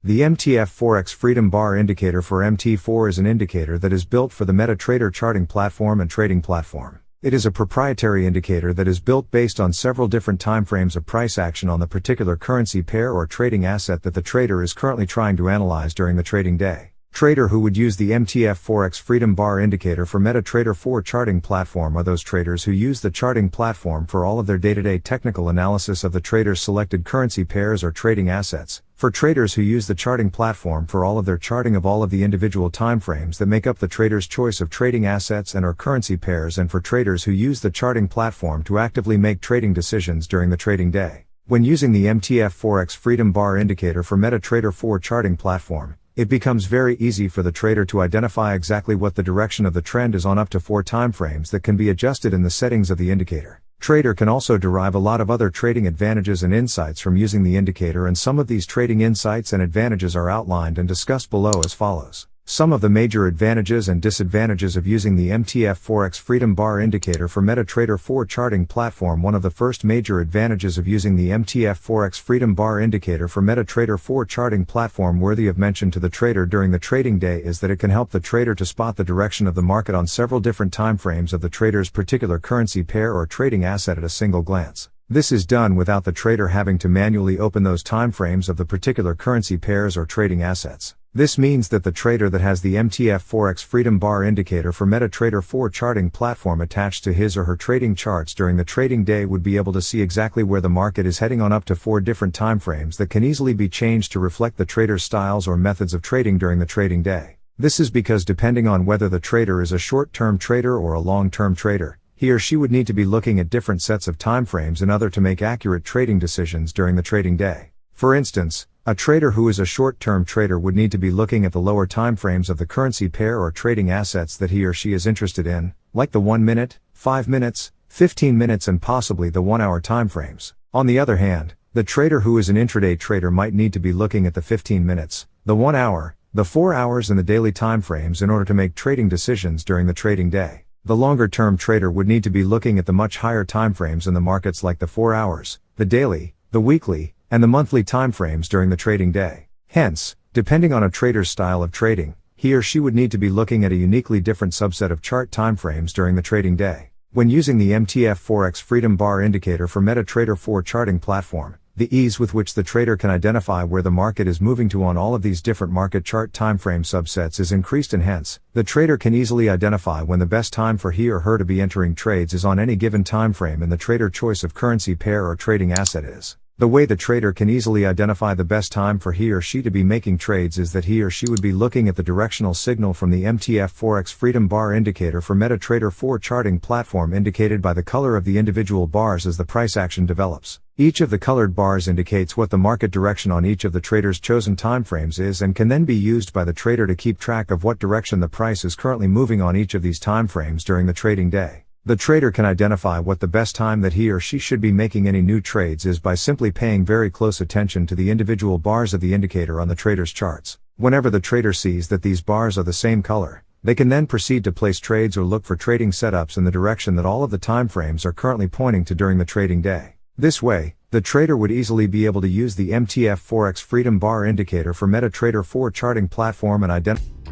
The MTF Forex Freedom Bar Indicator for MT4 is an indicator that is built for the MetaTrader charting platform and trading platform. It is a proprietary indicator that is built based on several different timeframes of price action on the particular currency pair or trading asset that the trader is currently trying to analyze during the trading day. Trader who would use the MTF Forex Freedom Bar Indicator for MetaTrader 4 charting platform are those traders who use the charting platform for all of their day-to-day technical analysis of the trader's selected currency pairs or trading assets. For traders who use the charting platform for all of their charting of all of the individual timeframes that make up the trader's choice of trading assets and or currency pairs, and for traders who use the charting platform to actively make trading decisions during the trading day. When using the MTF Forex Freedom Bar Indicator for MetaTrader 4 charting platform, it becomes very easy for the trader to identify exactly what the direction of the trend is on up to 4 timeframes that can be adjusted in the settings of the indicator. Trader can also derive a lot of other trading advantages and insights from using the indicator, and some of these trading insights and advantages are outlined and discussed below as follows. Some of the major advantages and disadvantages of using the MTF Forex Freedom Bar Indicator for MetaTrader 4 charting platform. One of the first major advantages of using the MTF Forex Freedom Bar Indicator for MetaTrader 4 charting platform worthy of mention to the trader during the trading day is that it can help the trader to spot the direction of the market on several different timeframes of the trader's particular currency pair or trading asset at a single glance. This is done without the trader having to manually open those timeframes of the particular currency pairs or trading assets. This means that the trader that has the MTF Forex Freedom Bar Indicator for MetaTrader 4 charting platform attached to his or her trading charts during the trading day would be able to see exactly where the market is heading on up to 4 different timeframes that can easily be changed to reflect the trader's styles or methods of trading during the trading day. This is because depending on whether the trader is a short-term trader or a long-term trader, he or she would need to be looking at different sets of timeframes in order to make accurate trading decisions during the trading day. For instance, a trader who is a short-term trader would need to be looking at the lower timeframes of the currency pair or trading assets that he or she is interested in, like the 1 minute, 5 minutes, 15 minutes and possibly the 1 hour timeframes. On the other hand, the trader who is an intraday trader might need to be looking at the 15 minutes, the 1 hour, the 4 hours and the daily timeframes in order to make trading decisions during the trading day. The longer-term trader would need to be looking at the much higher timeframes in the markets like the 4 hours, the daily, the weekly, and the monthly timeframes during the trading day. Hence, depending on a trader's style of trading, he or she would need to be looking at a uniquely different subset of chart timeframes during the trading day. When using the MTF Forex Freedom Bar Indicator for MetaTrader 4 charting platform, the ease with which the trader can identify where the market is moving to on all of these different market chart timeframe subsets is increased, and hence, the trader can easily identify when the best time for he or her to be entering trades is on any given timeframe in the trader choice of currency pair or trading asset is. The way the trader can easily identify the best time for he or she to be making trades is that he or she would be looking at the directional signal from the MTF Forex Freedom Bar Indicator for MetaTrader 4 charting platform indicated by the color of the individual bars as the price action develops. Each of the colored bars indicates what the market direction on each of the trader's chosen timeframes is and can then be used by the trader to keep track of what direction the price is currently moving on each of these timeframes during the trading day. The trader can identify what the best time that he or she should be making any new trades is by simply paying very close attention to the individual bars of the indicator on the trader's charts. Whenever the trader sees that these bars are the same color, they can then proceed to place trades or look for trading setups in the direction that all of the timeframes are currently pointing to during the trading day. This way, the trader would easily be able to use the MTF Forex Freedom Bar Indicator for MetaTrader 4 charting platform and identify